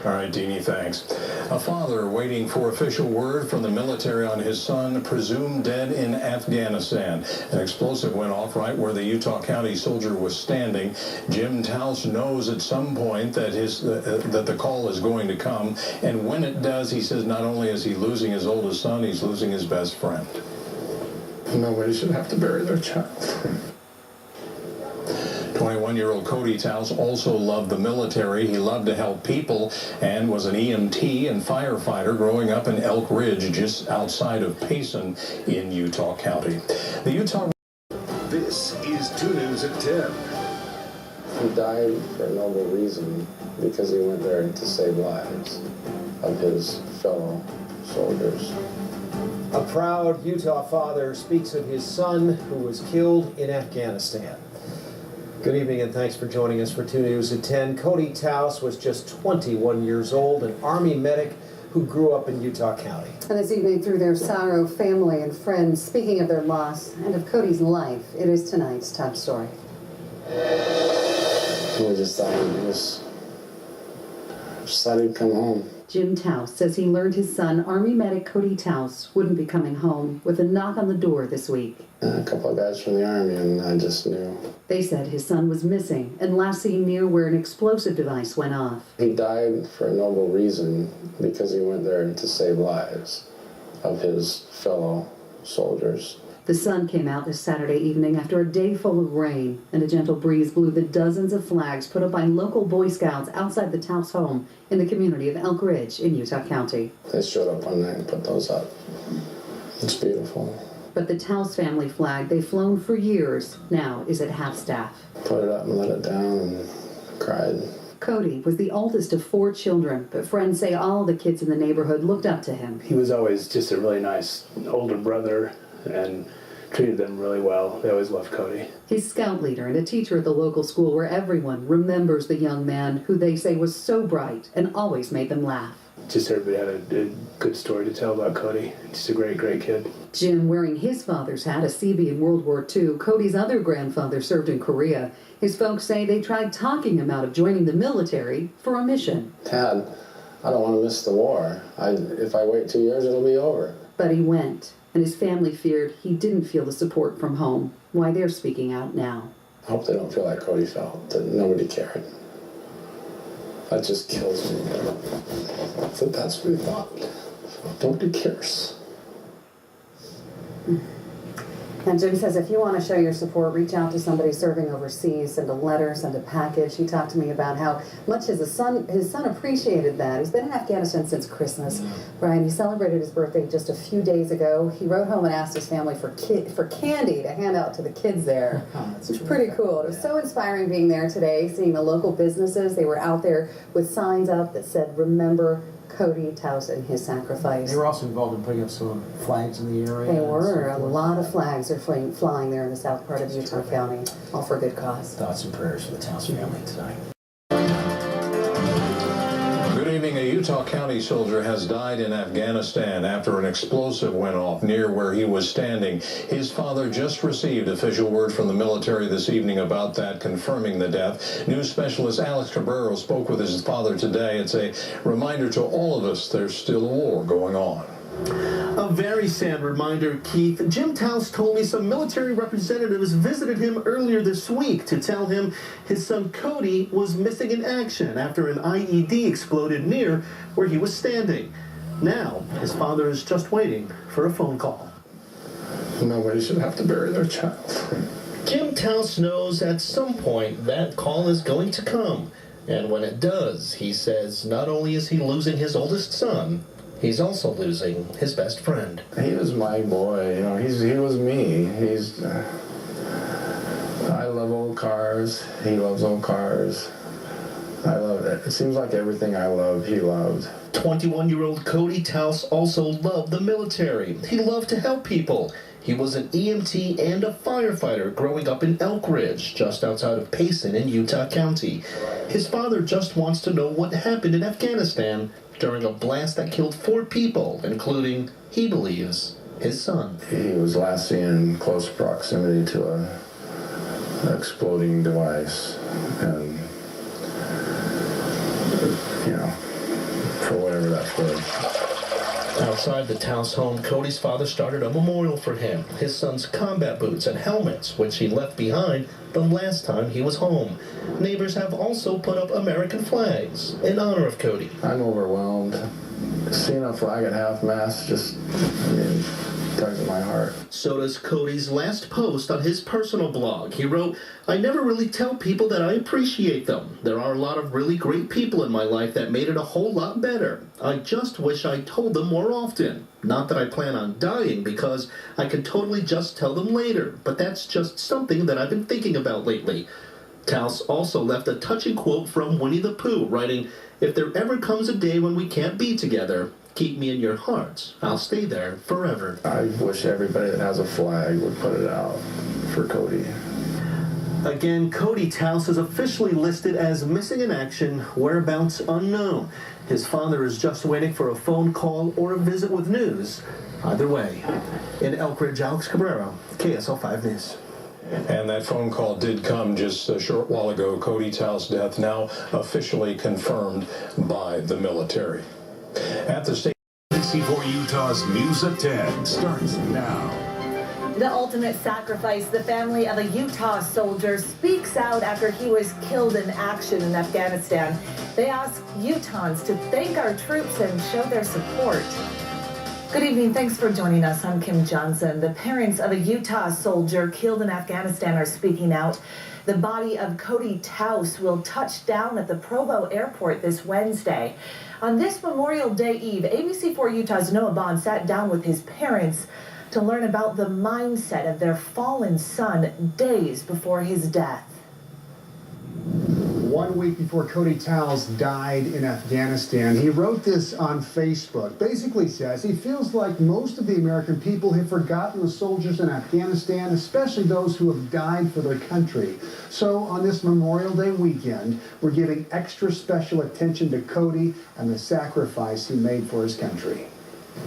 All right, Deanie, thanks. A father waiting for official word from the military on his son, presumed dead in Afghanistan. An explosive went off right where the Utah County soldier was standing. Jim Towse knows at some point that that the call is going to come, and when it does, he says not only is he losing his oldest son, he's losing his best friend. Nobody should have to bury their child. 21-year-old Cody Towse also loved the military. He loved to help people and was an EMT and firefighter growing up in Elk Ridge, just outside of Payson in Utah County. The Utah. This is 2 News at 10. He died for a noble reason because he went there to save lives of his fellow soldiers. A proud Utah father speaks of his son who was killed in Afghanistan. Good evening and thanks for joining us for 2 News at 10. Cody Towse was just 21 years old, an Army medic who grew up in Utah County. And this evening, through their sorrow, family and friends speaking of their loss and of Cody's life, it is tonight's top story. We just thought he'd come home. Jim Towse says he learned his son, Army medic Cody Towse, wouldn't be coming home with a knock on the door this week. A couple of guys from the Army, and I just knew. They said his son was missing and last seen near where an explosive device went off. He died for a noble reason because he went there to save lives of his fellow soldiers. The sun came out this Saturday evening after a day full of rain, and a gentle breeze blew the dozens of flags put up by local Boy Scouts outside the Towse home in the community of Elk Ridge in Utah County. They showed up one night and put those up. It's beautiful. But the Towse family flag they've flown for years now is at half-staff. Put it up and let it down and cried. Cody was the oldest of 4 children, but friends say all the kids in the neighborhood looked up to him. He was always just a really nice older brother and treated them really well. They always loved Cody. He's scout leader and a teacher at the local school where everyone remembers the young man who they say was so bright and always made them laugh. Just everybody had a good story to tell about Cody. Just a great, great kid. Jim wearing his father's hat, a Seabee in World War II. Cody's other grandfather served in Korea. His folks say they tried talking him out of joining the military for a mission. Dad, I don't want to miss the war. If I wait 2 years, it'll be over. But he went, and his family feared he didn't feel the support from home. Why they're speaking out now. I hope they don't feel like Cody felt, that nobody cared. That just kills me. So that's what he thought. Nobody cares. And Jim says if you want to show your support, reach out to somebody serving overseas, send a letter, send a package. He talked to me about how much his son appreciated that. He's been in Afghanistan since Christmas. Brian, he celebrated his birthday just a few days ago. He wrote home and asked his family for candy to hand out to the kids there. It's pretty cool. It was so inspiring being there today, seeing the local businesses. They were out there with signs up that said, "Remember Cody Towse and his sacrifice." They were also involved in putting up some flags in the area. They were. A lot of flags are flying there in the south part of Utah County, all for good cause. Thoughts and prayers for the Towse family tonight. Good evening. A Utah County soldier has died in Afghanistan after an explosive went off near where he was standing. His father just received official word from the military this evening about that, confirming the death. News specialist Alex Cabrero spoke with his father today. It's a reminder to all of us there's still a war going on. A very sad reminder, Keith. Jim Towse told me some military representatives visited him earlier this week to tell him his son Cody was missing in action after an IED exploded near where he was standing. Now, his father is just waiting for a phone call. Nobody should have to bury their child. Jim Towse knows at some point that call is going to come. And when it does, he says not only is he losing his oldest son, he's also losing his best friend. He was my boy, you know, he was me. I love old cars, he loves old cars. I love it. It seems like everything I love, he loved. 21-year-old Cody Towse also loved the military. He loved to help people. He was an EMT and a firefighter growing up in Elk Ridge, just outside of Payson in Utah County. His father just wants to know what happened in Afghanistan during a blast that killed 4 people, including, he believes, his son. He was last seen in close proximity to an exploding device, and, you know, best word. Outside the Towse home, Cody's father started a memorial for him, his son's combat boots and helmets, which he left behind the last time he was home. Neighbors have also put up American flags in honor of Cody. I'm overwhelmed. Seeing a flag at half-mast just, tugs at my heart. So does Cody's last post on his personal blog. He wrote, "I never really tell people that I appreciate them. There are a lot of really great people in my life that made it a whole lot better. I just wish I told them more often. Not that I plan on dying, because I can totally just tell them later, but that's just something that I've been thinking about lately." Towse also left a touching quote from Winnie the Pooh, writing, "If there ever comes a day when we can't be together, keep me in your hearts. I'll stay there forever." I wish everybody that has a flag would put it out for Cody. Again, Cody Towse is officially listed as missing in action, whereabouts unknown. His father is just waiting for a phone call or a visit with news. Either way. In Elk Ridge, Alex Cabrera, KSL 5 News. And that phone call did come just a short while ago. Cody Towse's death now officially confirmed by the military. At the state. ABC4 Utah's News at 10 starts now. The ultimate sacrifice. The family of a Utah soldier speaks out after he was killed in action in Afghanistan. They ask Utahns to thank our troops and show their support. Good evening. Thanks for joining us. I'm Kim Johnson. The parents of a Utah soldier killed in Afghanistan are speaking out. The body of Cody Towse will touch down at the Provo airport this Wednesday. On this Memorial Day Eve, ABC4 Utah's Noah Bond sat down with his parents to learn about the mindset of their fallen son days before his death. 1 week before Cody Towse died in Afghanistan, he wrote this on Facebook. Basically says he feels like most of the American people have forgotten the soldiers in Afghanistan, especially those who have died for their country. So on this Memorial Day weekend, we're giving extra special attention to Cody and the sacrifice he made for his country.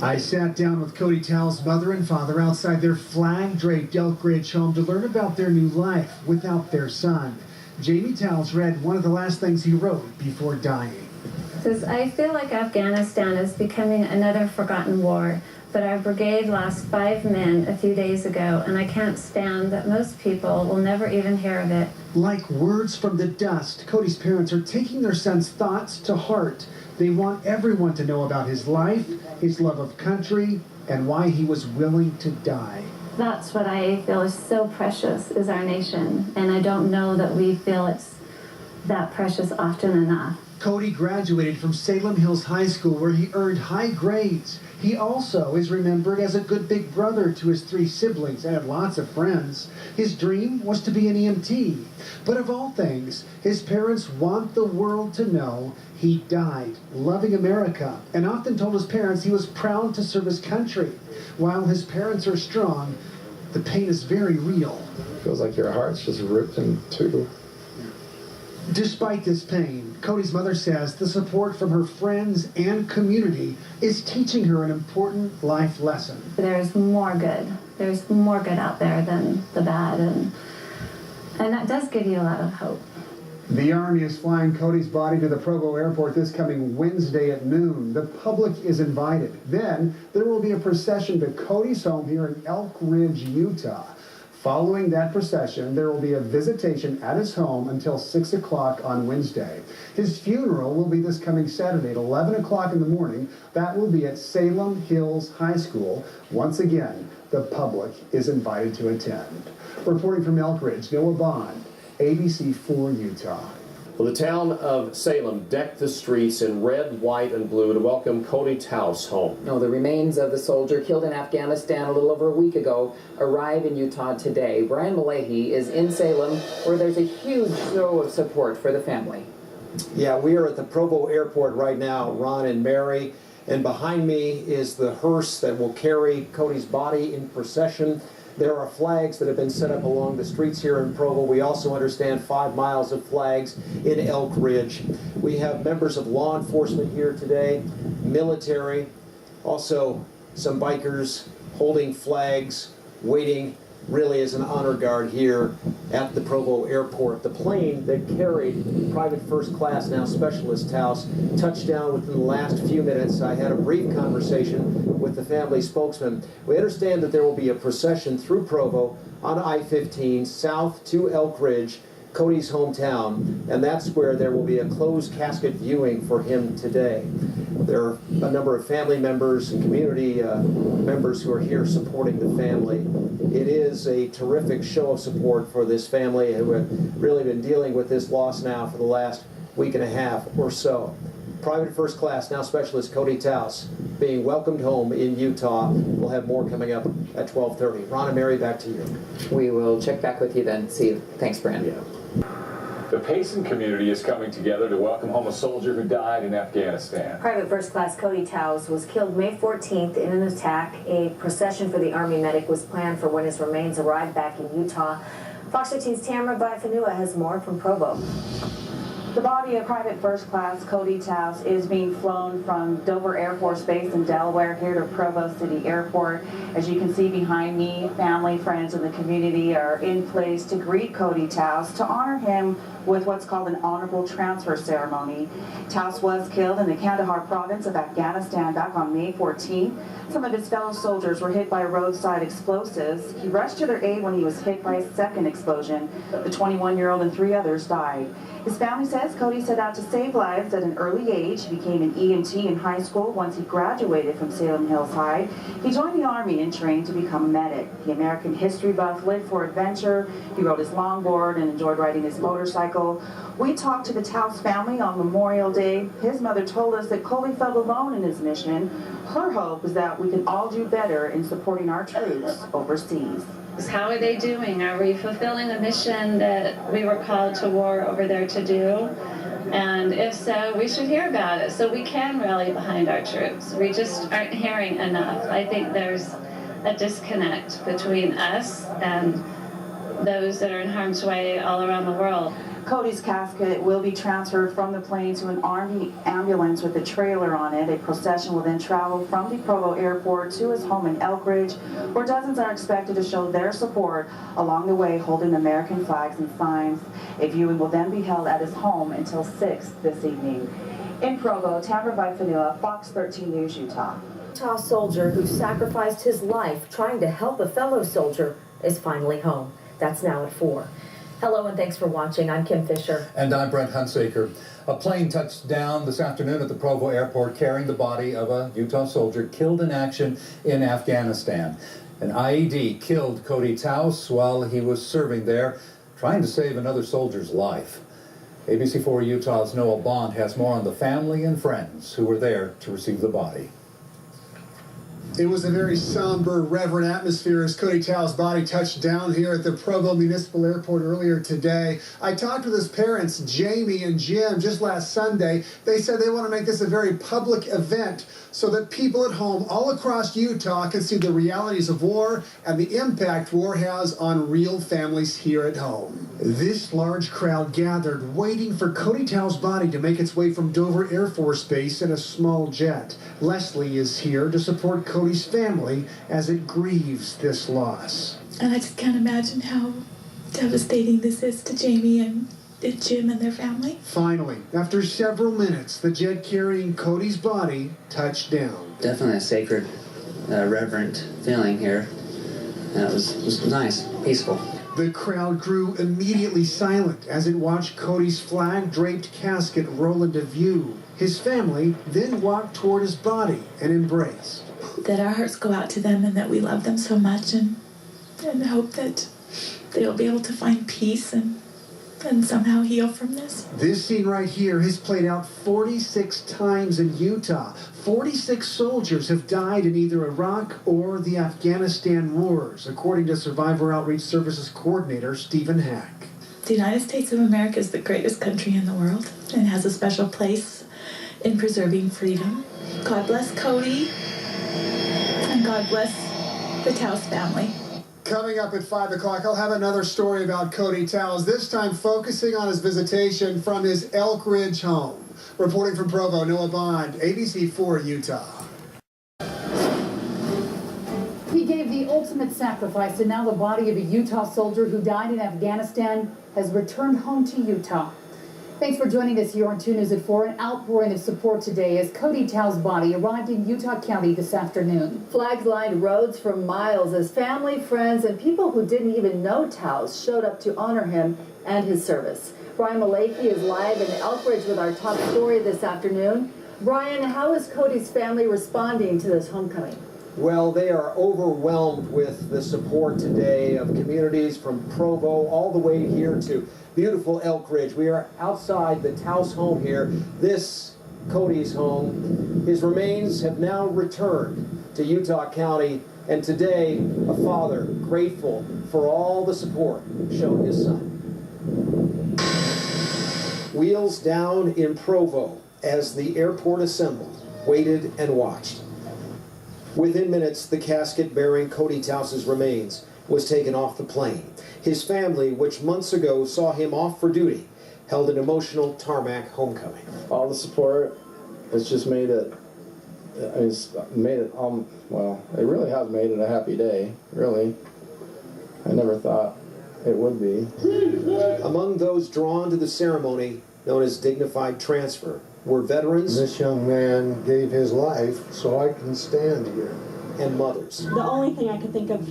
I sat down with Cody Towse's mother and father outside their flag-draped Elk Ridge home to learn about their new life without their son. Jamie Towse read one of the last things he wrote before dying. It says, "I feel like Afghanistan is becoming another forgotten war, but our brigade lost 5 men a few days ago, and I can't stand that most people will never even hear of it." Like words from the dust, Cody's parents are taking their son's thoughts to heart. They want everyone to know about his life, his love of country, and why he was willing to die. That's what I feel is so precious, is our nation, and I don't know that we feel it's that precious often enough. Cody graduated from Salem Hills High School, where he earned high grades. He also is remembered as a good big brother to his 3 siblings and had lots of friends. His dream was to be an EMT. But of all things, his parents want the world to know he died loving America, and often told his parents he was proud to serve his country. While his parents are strong, the pain is very real. Feels like your heart's just ripped in two. Despite this pain, Cody's mother says the support from her friends and community is teaching her an important life lesson. There's more good. There's more good out there than the bad, and that does give you a lot of hope. The Army is flying Cody's body to the Provo airport this coming Wednesday at noon. The public is invited. Then there will be a procession to Cody's home here in Elk Ridge, Utah. Following that procession, there will be a visitation at his home until 6 o'clock on Wednesday. His funeral will be this coming Saturday at 11 o'clock in the morning. That will be at Salem Hills High School. Once again, the public is invited to attend. Reporting from Elk Ridge, Noah Bond, ABC4 Utah. Well, the town of Salem decked the streets in red, white, and blue to welcome Cody Towse home. No, the remains of the soldier killed in Afghanistan a little over a week ago arrive in Utah today. Brian Malahy is in Salem, where there's a huge show of support for the family. Yeah, we are at the Provo airport right now, Ron and Mary, and behind me is the hearse that will carry Cody's body in procession. There are flags that have been set up along the streets here in Provo. We also understand 5 miles of flags in Elk Ridge. We have members of law enforcement here today, military, also some bikers holding flags, waiting really is an honor guard here at the Provo Airport. The plane that carried Private First Class, now Specialist Towse, touched down within the last few minutes. I had a brief conversation with the family spokesman. We understand that there will be a procession through Provo on I-15 south to Elk Ridge, Cody's hometown, and that's where there will be a closed casket viewing for him today. There are a number of family members and community members who are here supporting the family. It is a terrific show of support for this family who have really been dealing with this loss now for the last week and a half or so. Private First Class, now Specialist Cody Towse, being welcomed home in Utah. We'll have more coming up at 12:30. Ron and Mary, back to you. We will check back with you then. See you. Thanks, Brandon. Yeah. The Payson community is coming together to welcome home a soldier who died in Afghanistan. Private First Class Cody Towse was killed May 14th in an attack. A procession for the Army medic was planned for when his remains arrived back in Utah. Fox 13's Tamara Baifanua has more from Provo. The body of Private First Class Cody Towse is being flown from Dover Air Force Base in Delaware here to Provo City Airport. As you can see behind me, family, friends, and the community are in place to greet Cody Towse to honor him with what's called an honorable transfer ceremony. Towse was killed in the Kandahar province of Afghanistan back on May 14th. Some of his fellow soldiers were hit by roadside explosives. He rushed to their aid when he was hit by a second explosion. The 21-year-old and 3 others died. His family says Cody set out to save lives at an early age. He became an EMT in high school once he graduated from Salem Hills High. He joined the Army and trained to become a medic. The American history buff lived for adventure. He rode his longboard and enjoyed riding his motorcycle. We talked to the Towse family on Memorial Day. His mother told us that Cody felt alone in his mission. Her hope is that we can all do better in supporting our troops overseas. How are they doing? Are we fulfilling the mission that we were called to war over there to do? And if so, we should hear about it so we can rally behind our troops. We just aren't hearing enough. I think there's a disconnect between us and those that are in harm's way all around the world. Cody's casket will be transferred from the plane to an Army ambulance with a trailer on it. A procession will then travel from the Provo Airport to his home in Elk Ridge, where dozens are expected to show their support along the way, holding American flags and signs. A viewing will then be held at his home until 6 this evening. In Provo, Tamara Baifanua, Fox 13 News, Utah. Utah soldier who sacrificed his life trying to help a fellow soldier is finally home. That's now at 4. Hello and thanks for watching. I'm Kim Fisher. And I'm Brent Hunsaker. A plane touched down this afternoon at the Provo Airport carrying the body of a Utah soldier killed in action in Afghanistan. An IED killed Cody Towse while he was serving there, trying to save another soldier's life. ABC4 Utah's Noah Bond has more on the family and friends who were there to receive the body. It was a very somber, reverent atmosphere as Cody Towse's body touched down here at the Provo Municipal Airport earlier today. I talked with his parents, Jamie and Jim, just last Sunday. They said they want to make this a very public event so that people at home all across Utah can see the realities of war and the impact war has on real families here at home. This large crowd gathered waiting for Cody Towse's body to make its way from Dover Air Force Base in a small jet. Leslie is here to support Cody's family as it grieves this loss. And I just can't imagine how devastating this is to Jamie and Jim and their family. Finally, after several minutes, the jet carrying Cody's body touched down. Definitely a sacred, reverent feeling here. It was nice, peaceful. The crowd grew immediately silent as it watched Cody's flag-draped casket roll into view. His family then walked toward his body and embraced. That our hearts go out to them and that we love them so much and hope that they'll be able to find peace and somehow heal from this. This scene right here has played out 46 times in Utah. 46 soldiers have died in either Iraq or the Afghanistan wars, according to Survivor Outreach Services Coordinator Stephen Hack. The United States of America is the greatest country in the world and has a special place in preserving freedom. God bless Cody, and God bless the Towse family. Coming up at 5 o'clock, I'll have another story about Cody Towse, this time focusing on his visitation from his Elk Ridge home. Reporting from Provo, Noah Bond, ABC4 Utah. He gave the ultimate ultimate sacrifice, and now the body of a Utah soldier who died in Afghanistan has returned home to Utah. Thanks for joining us here on 2 News at 4. An outpouring of support today as Cody Towse's body arrived in Utah County this afternoon. Flags lined roads for miles as family, friends, and people who didn't even know Towse showed up to honor him and his service. Brian Malachy is live in Elkridge with our top story this afternoon. Brian, how is Cody's family responding to this homecoming? Well, they are overwhelmed with the support today of communities from Provo all the way here to beautiful Elkridge. We are outside the Towse home here. This Cody's home. His remains have now returned to Utah County, and today a father grateful for all the support shown his son. Wheels down in Provo as the airport assembled, waited and watched. Within minutes, the casket bearing Cody Towse's remains was taken off the plane. His family, which months ago saw him off for duty, held an emotional tarmac homecoming. All the support, it's just made it, well, it really has made it a happy day, really. I never thought it would be. Among those drawn to the ceremony, known as dignified transfer, were veterans. This young man gave his life so I can stand here. And mothers. The only thing I could think of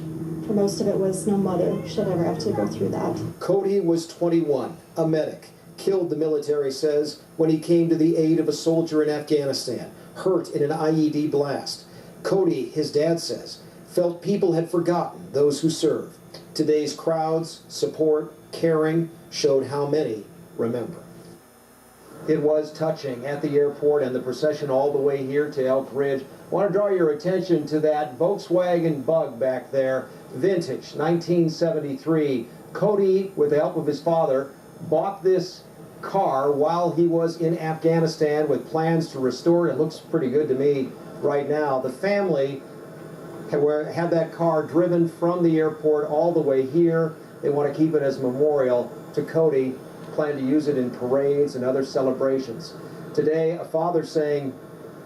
for most of it was no mother should ever have to go through that. Cody was 21, a medic, killed, the military says, when he came to the aid of a soldier in Afghanistan, hurt in an IED blast. Cody, his dad says, felt people had forgotten those who serve. Today's crowds, support, caring, showed how many remember. It was touching at the airport and the procession all the way here to Elk Ridge. I want to draw your attention to that Volkswagen Bug back there, vintage, 1973. Cody, with the help of his father, bought this car while he was in Afghanistan with plans to restore it. It looks pretty good to me right now. The family had that car driven from the airport all the way here. They want to keep it as a memorial to Cody. Plan to use it in parades and other celebrations. Today, a father saying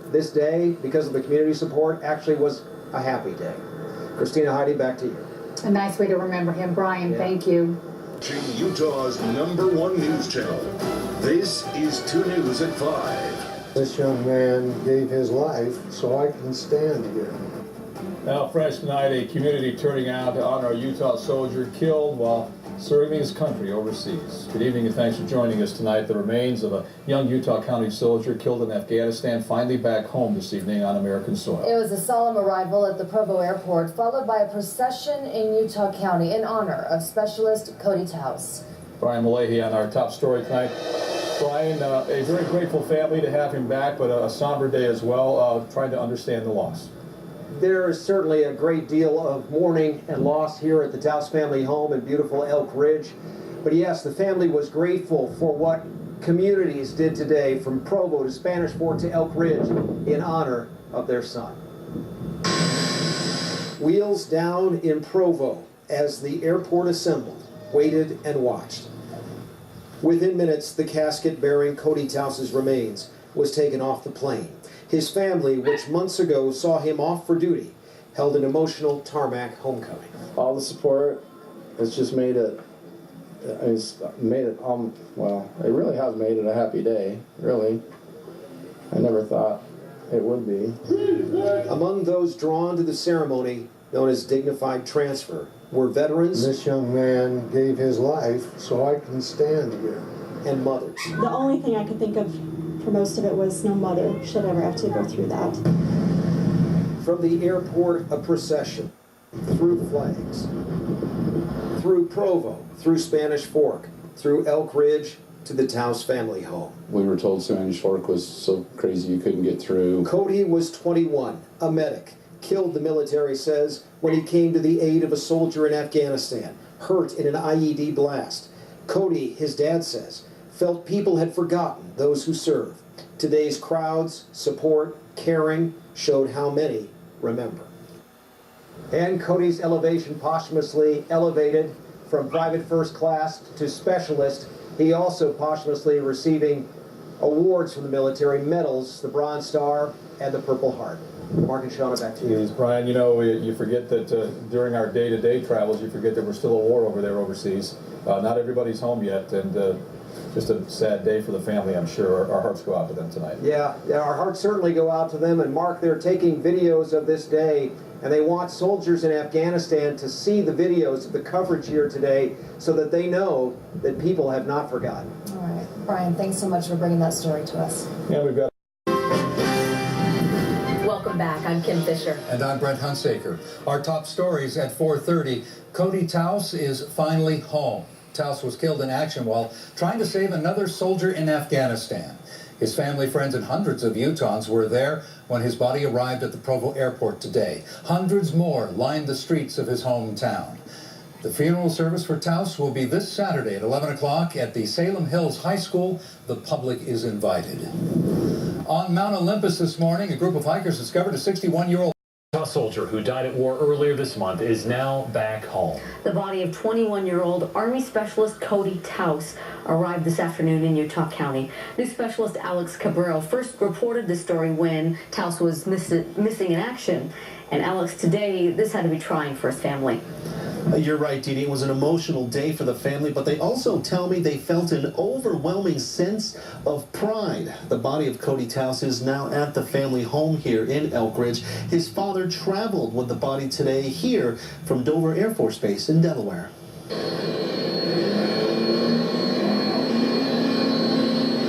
this day, because of the community support, actually was a happy day. Christina, Heidi, back to you. A nice way to remember him, Brian. Yeah. Thank you. Utah's #1 news channel. This is 2 News at 5. This young man gave his life so I can stand here. Now, fresh tonight, a community turning out to honor a Utah soldier killed while serving his country overseas. Good evening and thanks for joining us tonight. The remains of a young Utah County soldier killed in Afghanistan finally back home this evening on American soil. It was a solemn arrival at the Provo airport, followed by a procession in Utah County in honor of specialist Cody Towse. Brian Malachy on our top story tonight. Brian, a very grateful family to have him back, but a somber day as well, trying to understand the loss. There is certainly a great deal of mourning and loss here at the Towse family home in beautiful Elk Ridge. But yes, the family was grateful for what communities did today, from Provo to Spanish Fort to Elk Ridge, in honor of their son. Wheels down in Provo as the airport assembled, waited and watched. Within minutes, the casket bearing Cody Towse's remains was taken off the plane. His family, which months ago saw him off for duty, held an emotional tarmac homecoming. All the support, it's just made it, well, it really has made it a happy day, really. I never thought it would be. Among those drawn to the ceremony, known as dignified transfer, were veterans. This young man gave his life so I can stand here. And mothers. The only thing I could think of for most of it was no mother should ever have to go through that. From the airport, a procession through flags, through Provo, through Spanish Fork, through Elk Ridge to the Towse family home. We were told Spanish Fork was so crazy you couldn't get through. Cody was 21, a medic, killed, the military says, when he came to the aid of a soldier in Afghanistan, hurt in an IED blast. Cody, his dad says, felt people had forgotten those who serve. Today's crowds, support, caring, showed how many remember. And Cody's elevation posthumously elevated from private first class to specialist. He also posthumously receiving awards from the military, medals, the Bronze Star and the Purple Heart. Mark and Shauna, back to you. Brian, you know, you forget that during our day-to-day travels, you forget that we're still at war over there overseas. Not everybody's home yet, and just a sad day for the family, I'm sure. Our hearts go out to them tonight. Yeah, our hearts certainly go out to them. And Mark, they're taking videos of this day, and they want soldiers in Afghanistan to see the videos of the coverage here today so that they know that people have not forgotten. All right, Brian, thanks so much for bringing that story to us. Yeah, we've got. Welcome back. I'm Kim Fisher. And I'm Brent Hunsaker. Our top stories at 4:30. Cody Towse is finally home. Towse was killed in action while trying to save another soldier in Afghanistan. His family, friends, and hundreds of Utahns were there when his body arrived at the Provo airport today. Hundreds more lined the streets of his hometown. The funeral service for Towse will be this Saturday at 11 o'clock at the Salem Hills High School. The public is invited. On Mount Olympus this morning, a group of hikers discovered a 61-year-old soldier who died at war earlier this month is now back home. The body of 21-year-old Army Specialist Cody Towse arrived this afternoon in Utah County. News specialist Alex Cabral first reported the story when Towse was missing in action. And Alex, today, this had to be trying for his family. You're right, Dee Dee. It was an emotional day for the family, but they also tell me they felt an overwhelming sense of pride. The body of Cody Towse is now at the family home here in Elk Ridge. His father traveled with the body today here from Dover Air Force Base in Delaware.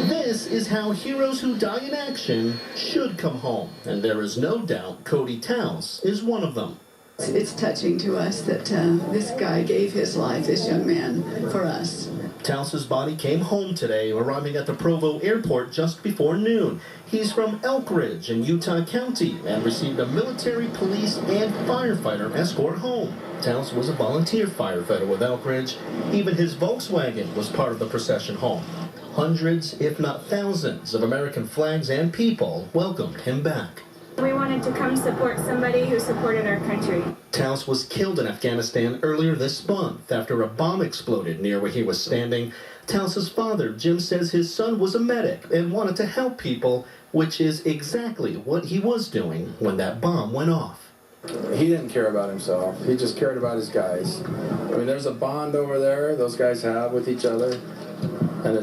This is how heroes who die in action should come home, and there is no doubt Cody Towse is one of them. It's touching to us that this guy gave his life, this young man, for us. Towse's body came home today, arriving at the Provo airport just before noon. He's from Elk Ridge in Utah County and received a military, police, and firefighter escort home. Towse was a volunteer firefighter with Elk Ridge. Even his Volkswagen was part of the procession home. Hundreds, if not thousands, of American flags and people welcomed him back. We wanted to come support somebody who supported our country. Towse was killed in Afghanistan earlier this month after a bomb exploded near where he was standing. Towse's father, Jim, says his son was a medic and wanted to help people, which is exactly what he was doing when that bomb went off. He didn't care about himself. He just cared about his guys. I mean, there's a bond over there those guys have with each other, and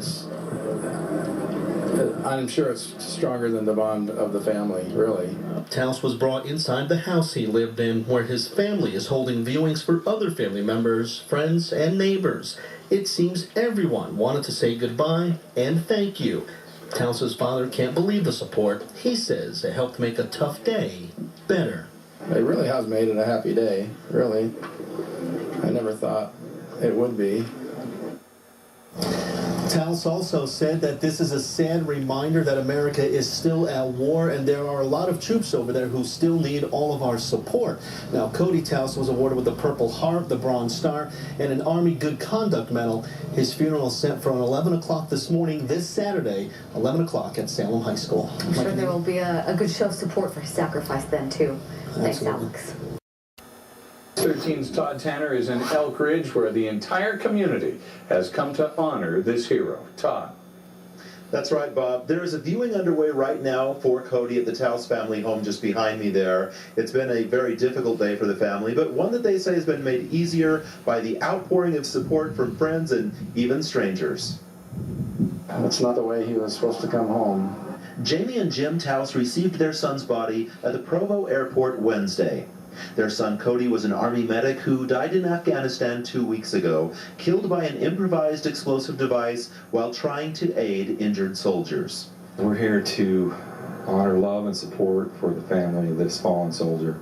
I'm sure it's stronger than the bond of the family, really. Towse was brought inside the house he lived in, where his family is holding viewings for other family members, friends, and neighbors. It seems everyone wanted to say goodbye and thank you. Towse's father can't believe the support. He says it helped make a tough day better. It really has made it a happy day, really. I never thought it would be. Towse also said that this is a sad reminder that America is still at war, and there are a lot of troops over there who still need all of our support. Now, Cody Towse was awarded with the Purple Heart, the Bronze Star, and an Army Good Conduct Medal. His funeral is set for 11 o'clock this morning, this Saturday, 11 o'clock at Salem High School. I'm sure there will be a good show of support for his sacrifice then, too. Thanks, Absolutely. Alex. 13's Todd Tanner is in Elk Ridge, where the entire community has come to honor this hero. Todd. That's right, Bob. There is a viewing underway right now for Cody at the Towse family home just behind me there. It's been a very difficult day for the family, but one that they say has been made easier by the outpouring of support from friends and even strangers. That's not the way he was supposed to come home. Jamie and Jim Towse received their son's body at the Provo airport Wednesday. Their son Cody was an Army medic who died in Afghanistan 2 weeks ago, killed by an improvised explosive device while trying to aid injured soldiers. We're here to honor, love, and support for the family of this fallen soldier.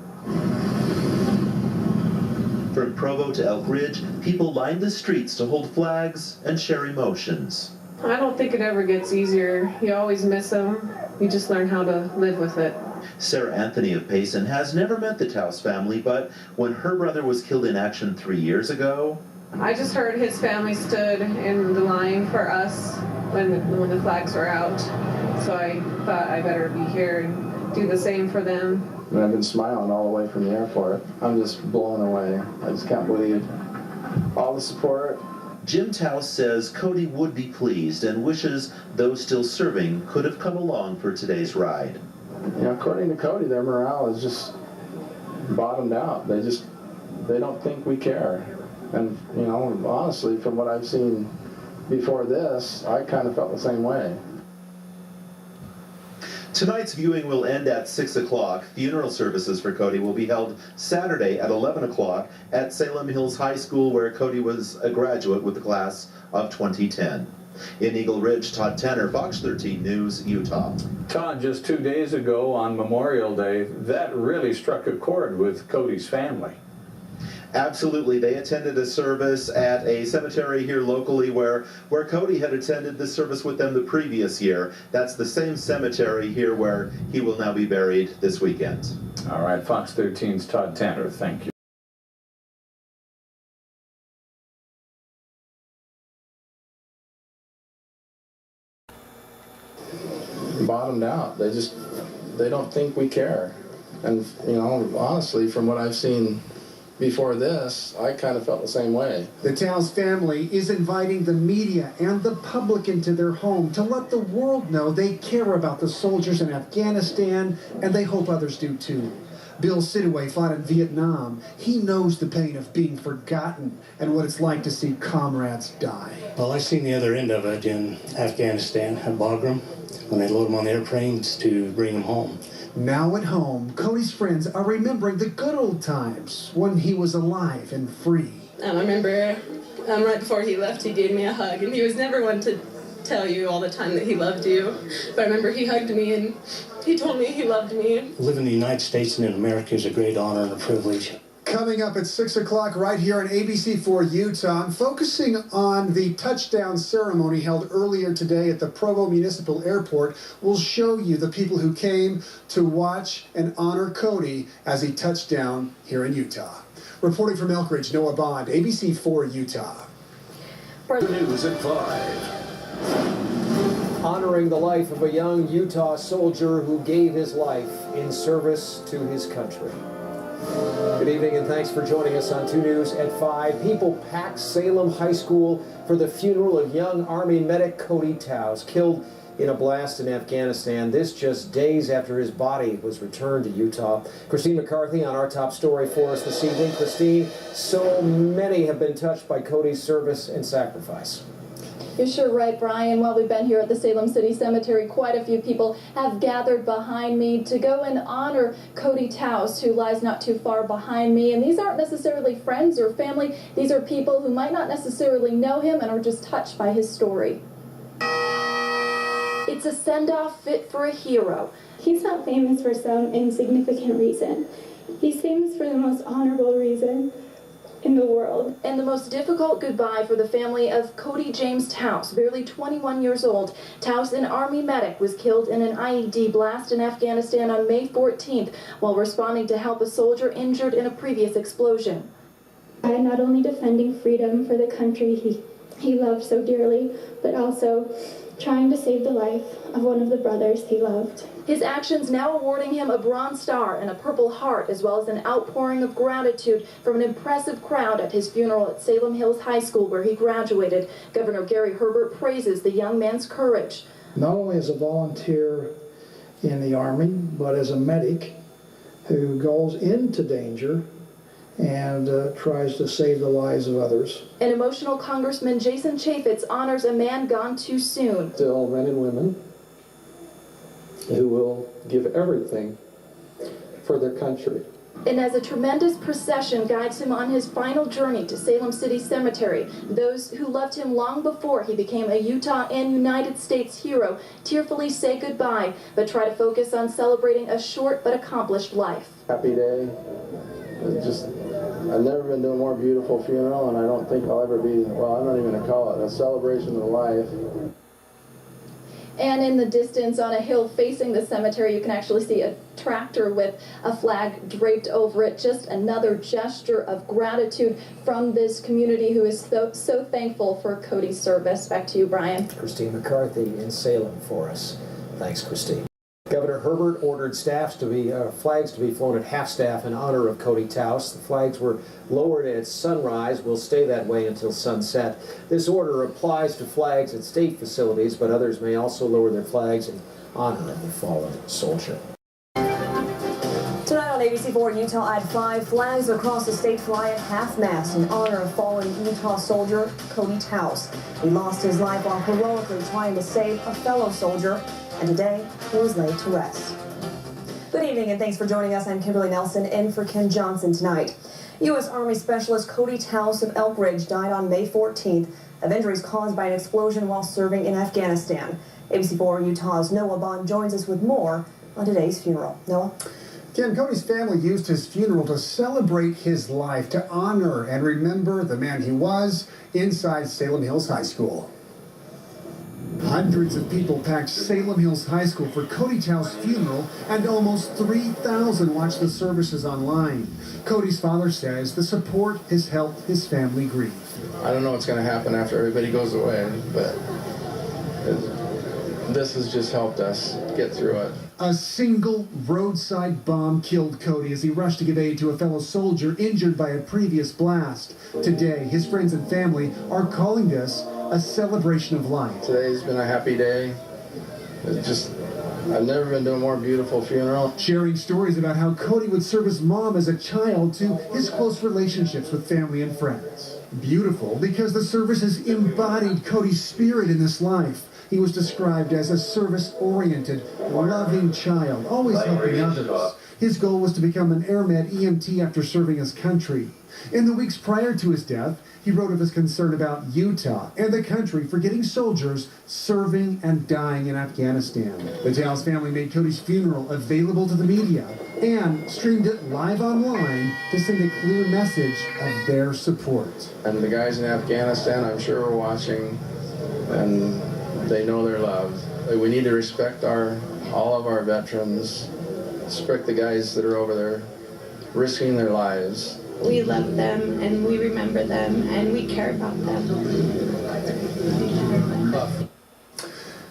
From Provo to Elk Ridge, people lined the streets to hold flags and share emotions. I don't think it ever gets easier. You always miss them. You just learn how to live with it. Sarah Anthony of Payson has never met the Towse family, but when her brother was killed in action 3 years ago, I just heard his family stood in the line for us when the flags were out. So I thought I better be here and do the same for them. And I've been smiling all the way from the airport. I'm just blown away. I just can't believe all the support. Jim Towse says Cody would be pleased and wishes those still serving could have come along for today's ride. according to Cody, their morale is just bottomed out. They don't think we care. And, honestly, from what I've seen before this, I kind of felt the same way. Tonight's viewing will end at 6 o'clock. Funeral services for Cody will be held Saturday at 11 o'clock at Salem Hills High School, where Cody was a graduate with the class of 2010. In Eagle Ridge, Todd Tanner, Fox 13 News, Utah. Todd, just 2 days ago on Memorial Day, that really struck a chord with Cody's family. Absolutely. They attended a service at a cemetery here locally where Cody had attended this service with them the previous year. That's the same cemetery here where he will now be buried this weekend. All right, Fox 13's Todd Tanner, thank you. Bottomed out. They don't think we care. And, honestly, from what I've seen before this, I kind of felt the same way. The Towse family is inviting the media and the public into their home to let the world know they care about the soldiers in Afghanistan, and they hope others do too. Bill Sidaway fought in Vietnam. He knows the pain of being forgotten and what it's like to see comrades die. Well, I've seen the other end of it in Afghanistan at Bagram, when they load them on the airplanes to bring them home. Now at home, Cody's friends are remembering the good old times when he was alive and free. I remember right before he left, he gave me a hug, and he was never one to tell you all the time that he loved you. But I remember he hugged me and he told me he loved me. Living in the United States and in America is a great honor and a privilege. Coming up at 6 o'clock right here on ABC4 Utah, I'm focusing on the touchdown ceremony held earlier today at the Provo Municipal Airport. We'll show you the people who came to watch and honor Cody as he touched down here in Utah. Reporting from Elkridge, Noah Bond, ABC4 Utah. News at 5. Honoring the life of a young Utah soldier who gave his life in service to his country. Good evening and thanks for joining us on 2 News at 5. People packed Salem High School for the funeral of young Army medic Cody Towse, killed in a blast in Afghanistan. This just days after his body was returned to Utah. Christine McCarthy on our top story for us this evening. Christine, so many have been touched by Cody's service and sacrifice. You're sure right, Brian. While we've been here at the Salem City Cemetery, quite a few people have gathered behind me to go and honor Cody Towse, who lies not too far behind me. And these aren't necessarily friends or family. These are people who might not necessarily know him and are just touched by his story. It's a send-off fit for a hero. He's not famous for some insignificant reason. He's famous for the most honorable reason in the world. And the most difficult goodbye for the family of Cody James Towse, barely 21 years old. Towse, an Army medic, was killed in an IED blast in Afghanistan on May 14th while responding to help a soldier injured in a previous explosion. By not only defending freedom for the country he loved so dearly, but also trying to save the life of one of the brothers he loved. His actions now awarding him a Bronze Star and a Purple Heart, as well as an outpouring of gratitude from an impressive crowd at his funeral at Salem Hills High School, where he graduated. Governor Gary Herbert praises the young man's courage. Not only as a volunteer in the Army, but as a medic who goes into danger and tries to save the lives of others. An emotional Congressman Jason Chaffetz honors a man gone too soon. Still men and women who will give everything for their country. And as a tremendous procession guides him on his final journey to Salem City Cemetery, those who loved him long before he became a Utah and United States hero tearfully say goodbye, but try to focus on celebrating a short but accomplished life. Happy day. I've never been to a more beautiful funeral, and I don't think I'll ever be, well, I'm not even going to call it a celebration of life. And in the distance on a hill facing the cemetery, you can actually see a tractor with a flag draped over it. Just another gesture of gratitude from this community who is so thankful for Cody's service. Back to you, Brian. Christine McCarthy in Salem for us. Thanks, Christine. Governor Herbert ordered flags to be flown at half-staff in honor of Cody Towse. The flags were lowered at sunrise, will stay that way until sunset. This order applies to flags at state facilities, but others may also lower their flags in honor of the fallen soldier. ABC4 Utah at 5. Flags across the state fly at half-mast in honor of fallen Utah soldier Cody Towse. He lost his life while heroically trying to save a fellow soldier, and today he was laid to rest. Good evening and thanks for joining us. I'm Kimberly Nelson in for Ken Johnson tonight. U.S. Army Specialist Cody Towse of Elk Ridge died on May 14th of injuries caused by an explosion while serving in Afghanistan. ABC4 Utah's Noah Bond joins us with more on today's funeral. Noah? Ken, Cody's family used his funeral to celebrate his life, to honor and remember the man he was inside Salem Hills High School. Hundreds of people packed Salem Hills High School for Cody Towse's funeral, and almost 3,000 watched the services online. Cody's father says the support has helped his family grieve. I don't know what's going to happen after everybody goes away, but this has just helped us get through it. A single roadside bomb killed Cody as he rushed to give aid to a fellow soldier injured by a previous blast. Today, his friends and family are calling this a celebration of life. Today's been a happy day. I've never been to a more beautiful funeral. Sharing stories about how Cody would serve his mom as a child to his close relationships with family and friends. Beautiful because the services embodied Cody's spirit in this life. He was described as a service-oriented, loving child, always helping others. His goal was to become an airmed EMT after serving his country. In the weeks prior to his death, he wrote of his concern about Utah and the country forgetting soldiers serving and dying in Afghanistan. The Towse family made Cody's funeral available to the media and streamed it live online to send a clear message of their support. And the guys in Afghanistan, I'm sure, are watching, and they know they're loved. We need to respect all of our veterans, respect the guys that are over there risking their lives. We love them, and we remember them, and we care about them.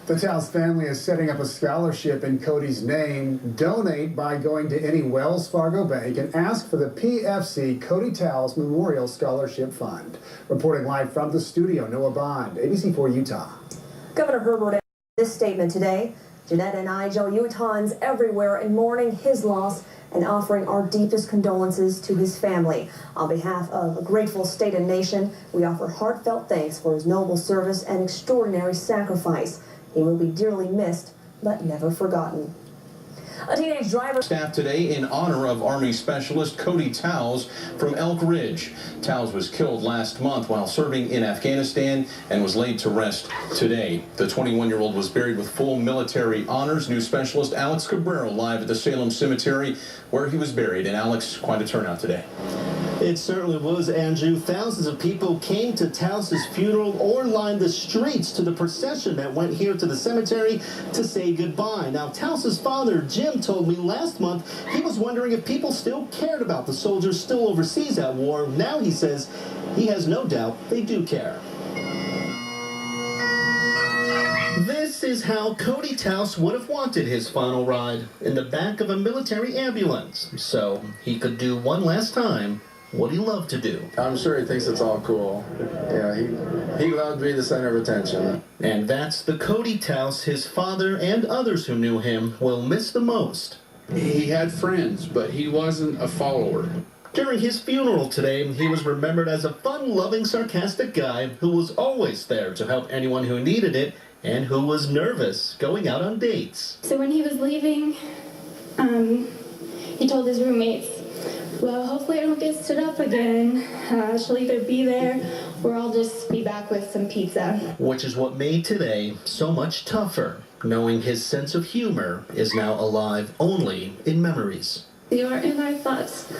The Towse family is setting up a scholarship in Cody's name. Donate by going to any Wells Fargo bank and ask for the PFC Cody Towse Memorial Scholarship Fund. Reporting live from the studio, Noah Bond, ABC4 Utah. Governor Herbert made this statement today. Jeanette and I join Utahns everywhere in mourning his loss and offering our deepest condolences to his family. On behalf of a grateful state and nation, we offer heartfelt thanks for his noble service and extraordinary sacrifice. He will be dearly missed, but never forgotten. A teenage driver staff today in honor of Army Specialist Cody Towse from Elk Ridge. Towse was killed last month while serving in Afghanistan and was laid to rest today. The 21-year-old was buried with full military honors. News specialist Alex Cabrera live at the Salem Cemetery where he was buried. And Alex, quite a turnout today. It certainly was, Andrew. Thousands of people came to Towse's funeral or lined the streets to the procession that went here to the cemetery to say goodbye. Now, Towse's father, Jim, told me last month he was wondering if people still cared about the soldiers still overseas at war. Now he says he has no doubt they do care. This is how Cody Towse would have wanted his final ride, in the back of a military ambulance, so he could do one last time what he loved to do. I'm sure he thinks it's all cool. Yeah, he loved to be the center of attention. And that's the Cody Towse his father and others who knew him will miss the most. He had friends, but he wasn't a follower. During his funeral today, he was remembered as a fun-loving, sarcastic guy who was always there to help anyone who needed it and who was nervous going out on dates. So when he was leaving, he told his roommates, well, hopefully I don't get stood up again. She'll either be there or I'll just be back with some pizza. Which is what made today so much tougher, knowing his sense of humor is now alive only in memories. You are in our thoughts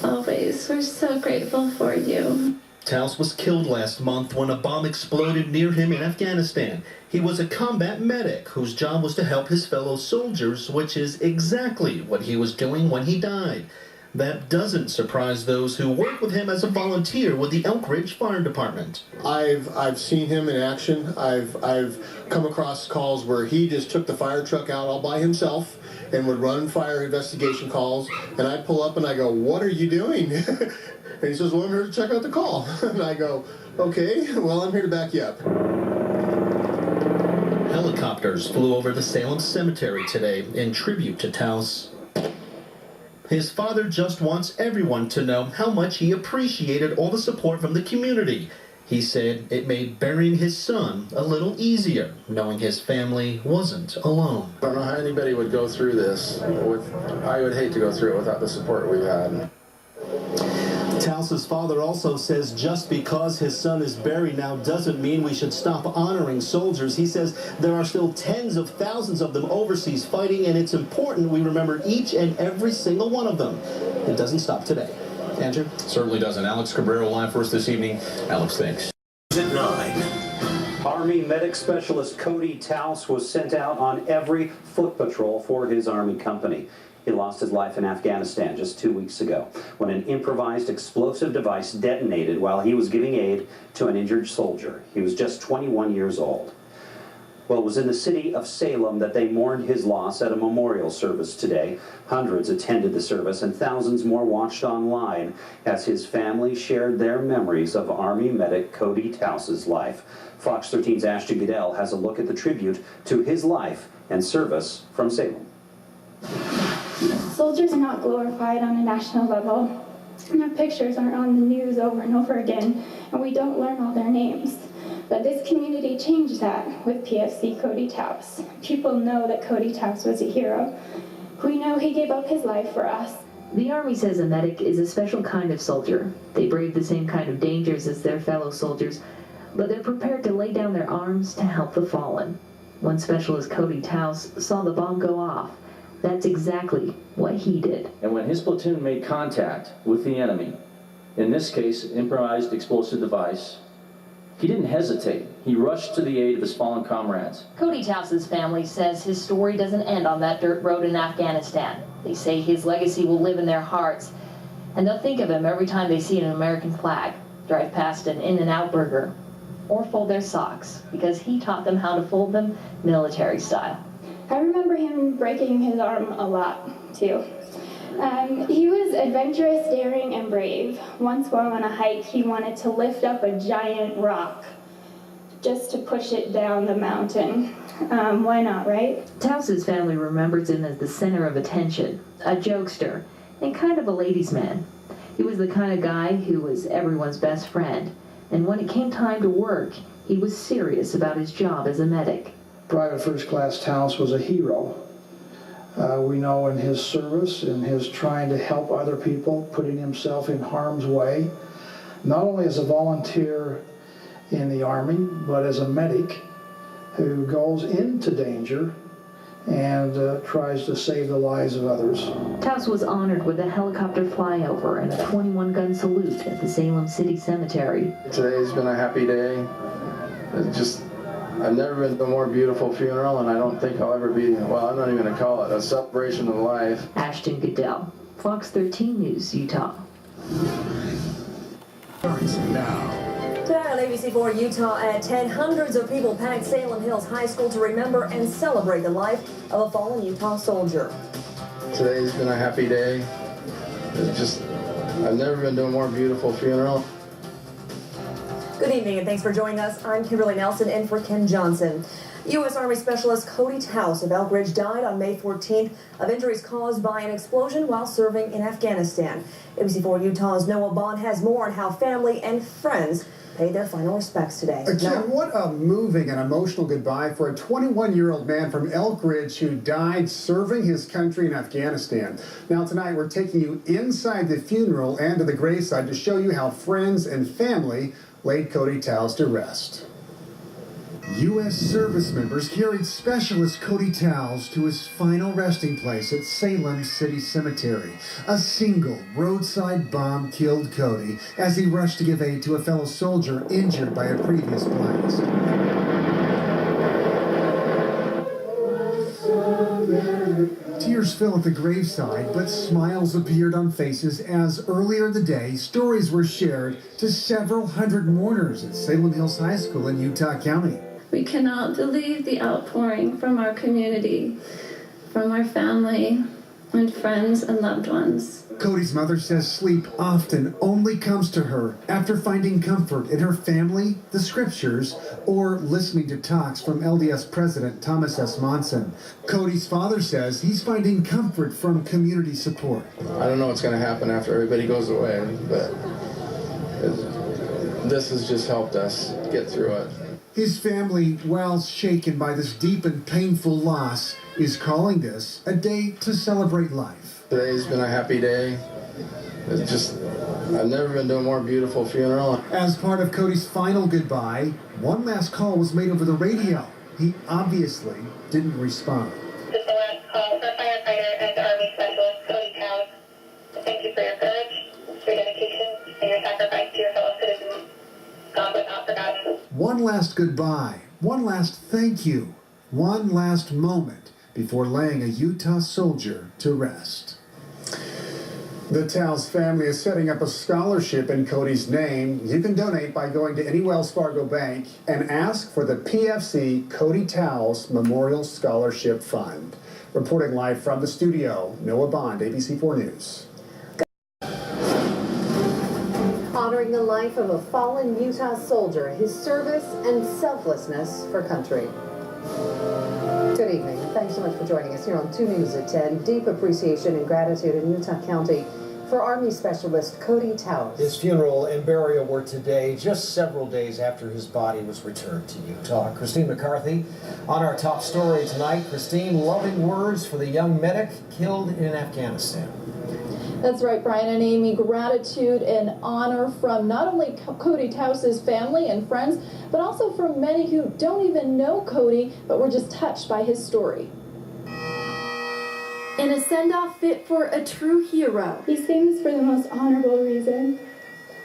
always. We're so grateful for you. Towse was killed last month when a bomb exploded near him in Afghanistan. He was a combat medic whose job was to help his fellow soldiers, which is exactly what he was doing when he died. That doesn't surprise those who work with him as a volunteer with the Elk Ridge Fire Department. I've seen him in action. I've come across calls where he just took the fire truck out all by himself and would run fire investigation calls, and I'd pull up and I go, "What are you doing?" And he says, "Well, I'm here to check out the call." And I go, "Okay, well, I'm here to back you up." Helicopters flew over the Salem Cemetery today in tribute to Towse. His father just wants everyone to know how much he appreciated all the support from the community. He said it made burying his son a little easier, knowing his family wasn't alone. I don't know how anybody would go through this I would hate to go through it without the support we've had. Towse's father also says just because his son is buried now doesn't mean we should stop honoring soldiers. He says there are still tens of thousands of them overseas fighting, and it's important we remember each and every single one of them. It doesn't stop today. Andrew? Certainly doesn't. Alex Cabrero live for us this evening. Alex, thanks. At 9. Army medic specialist Cody Towse was sent out on every foot patrol for his Army company. He lost his life in Afghanistan just 2 weeks ago when an improvised explosive device detonated while he was giving aid to an injured soldier. He was just 21 years old. Well, it was in the city of Salem that they mourned his loss at a memorial service today. Hundreds attended the service and thousands more watched online as his family shared their memories of Army medic Cody Towse's life. Fox 13's Ashton Goodell has a look at the tribute to his life and service from Salem. Soldiers are not glorified on a national level, and their pictures aren't on the news over and over again, and we don't learn all their names. But this community changed that with PFC Cody Towse. People know that Cody Towse was a hero. We know he gave up his life for us. The Army says a medic is a special kind of soldier. They brave the same kind of dangers as their fellow soldiers, but they're prepared to lay down their arms to help the fallen. One specialist, Cody Towse, saw the bomb go off. That's exactly what he did. And when his platoon made contact with the enemy, in this case, improvised explosive device, he didn't hesitate. He rushed to the aid of his fallen comrades. Cody Towse's family says his story doesn't end on that dirt road in Afghanistan. They say his legacy will live in their hearts, and they'll think of him every time they see an American flag, drive past an In-N-Out burger, or fold their socks, because he taught them how to fold them military style. I remember him breaking his arm a lot, too. He was adventurous, daring, and brave. Once while on a hike, he wanted to lift up a giant rock just to push it down the mountain. Why not, right? Towse's family remembers him as the center of attention, a jokester, and kind of a ladies' man. He was the kind of guy who was everyone's best friend, and when it came time to work, he was serious about his job as a medic. Private First Class Towse was a hero. We know in his service, in his trying to help other people, putting himself in harm's way, not only as a volunteer in the Army, but as a medic who goes into danger and tries to save the lives of others. Towse was honored with a helicopter flyover and a 21-gun salute at the Salem City Cemetery. Today's been a happy day. I've never been to a more beautiful funeral, and I don't think I'll ever be, well, I'm not even going to call it a celebration of life. Ashton Goodell, Fox 13 News, Utah. Starts now. Today on ABC4 Utah at 10, hundreds of people packed Salem Hills High School to remember and celebrate the life of a fallen Utah soldier. Today's been a happy day. I've never been to a more beautiful funeral. Good evening and thanks for joining us. I'm Kimberly Nelson in for Ken Johnson. U.S. Army Specialist Cody Towse of Elk Ridge died on May 14th of injuries caused by an explosion while serving in Afghanistan. ABC4 Utah's Noah Bond has more on how family and friends paid their final respects today. Ken, what a moving and emotional goodbye for a 21-year-old man from Elk Ridge who died serving his country in Afghanistan. Now tonight we're taking you inside the funeral and to the graveside to show you how friends and family laid Cody Towse to rest. U.S. service members carried Specialist Cody Towse to his final resting place at Salem City Cemetery. A single roadside bomb killed Cody as he rushed to give aid to a fellow soldier injured by a previous blast. Tears fell at the graveside, but smiles appeared on faces as earlier in the day, stories were shared to several hundred mourners at Salem Hills High School in Utah County. We cannot believe the outpouring from our community, from our family, and friends and loved ones. Cody's mother says sleep often only comes to her after finding comfort in her family, the scriptures, or listening to talks from LDS President Thomas S. Monson. Cody's father says he's finding comfort from community support. I don't know what's going to happen after everybody goes away, but this has just helped us get through it. His family, while shaken by this deep and painful loss, is calling this a day to celebrate life. Today's been a happy day. It's just, I've never been to a more beautiful funeral. As part of Cody's final goodbye, one last call was made over the radio. He obviously didn't respond. This is the last call for firefighter and Army Specialist Cody Towse. Thank you for your courage, your dedication, and your sacrifice to your fellow citizens. God was not forgotten. One last goodbye, one last thank you, one last moment before laying a Utah soldier to rest. The Towse family is setting up a scholarship in Cody's name. You can donate by going to any Wells Fargo bank and ask for the PFC Cody Towse Memorial Scholarship Fund. Reporting live from the studio, Noah Bond, ABC4 News. Honoring the life of a fallen Utah soldier, his service and selflessness for country. Good evening. Thanks so much for joining us here on 2 News at 10. Deep appreciation and gratitude in Utah County for Army Specialist Cody Towse. His funeral and burial were today, just several days after his body was returned to Utah. Christine McCarthy on our top story tonight. Christine, loving words for the young medic killed in Afghanistan. That's right, Brian and Amy. Gratitude and honor from not only Cody Towse's family and friends, but also from many who don't even know Cody, but were just touched by his story. In a send-off fit for a true hero. He's famous for the most honorable reason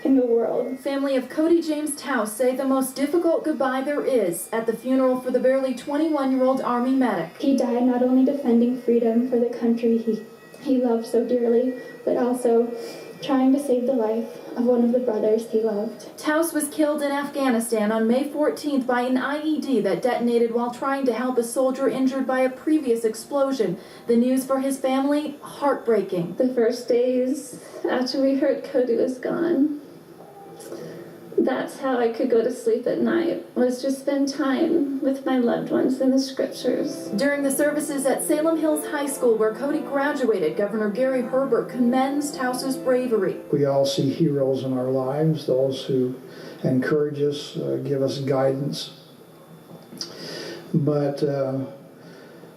in the world. Family of Cody James Towse say the most difficult goodbye there is at the funeral for the barely 21-year-old Army medic. He died not only defending freedom for the country he loved so dearly, but also trying to save the life of one of the brothers he loved. Towse was killed in Afghanistan on May 14th by an IED that detonated while trying to help a soldier injured by a previous explosion. The news for his family, heartbreaking. The first days after we heard Cody was gone, that's how I could go to sleep at night, was to spend time with my loved ones in the scriptures. During the services at Salem Hills High School, where Cody graduated, Governor Gary Herbert commends Towse's bravery. We all see heroes in our lives, those who encourage us, give us guidance. But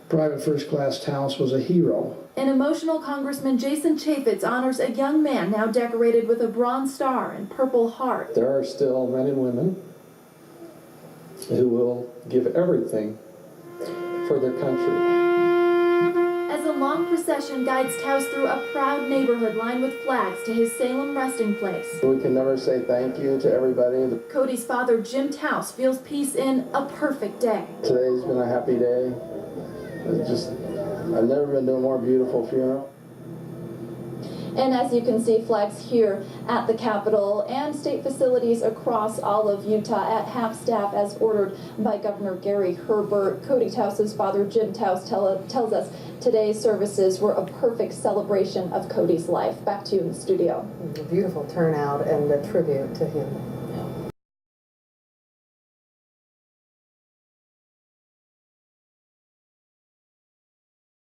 Private First Class Towse was a hero. An emotional Congressman Jason Chaffetz honors a young man now decorated with a Bronze Star and Purple Heart. There are still men and women who will give everything for their country. As a long procession guides Towse through a proud neighborhood lined with flags to his Salem resting place. We can never say thank you to everybody. Cody's father, Jim Towse, feels peace in a perfect day. Today's been a happy day. I've never been to a more beautiful funeral. And as you can see, flags here at the Capitol and state facilities across all of Utah at half-staff as ordered by Governor Gary Herbert. Cody Towse's father, Jim Towse, tells us today's services were a perfect celebration of Cody's life. Back to you in the studio. A beautiful turnout and a tribute to him.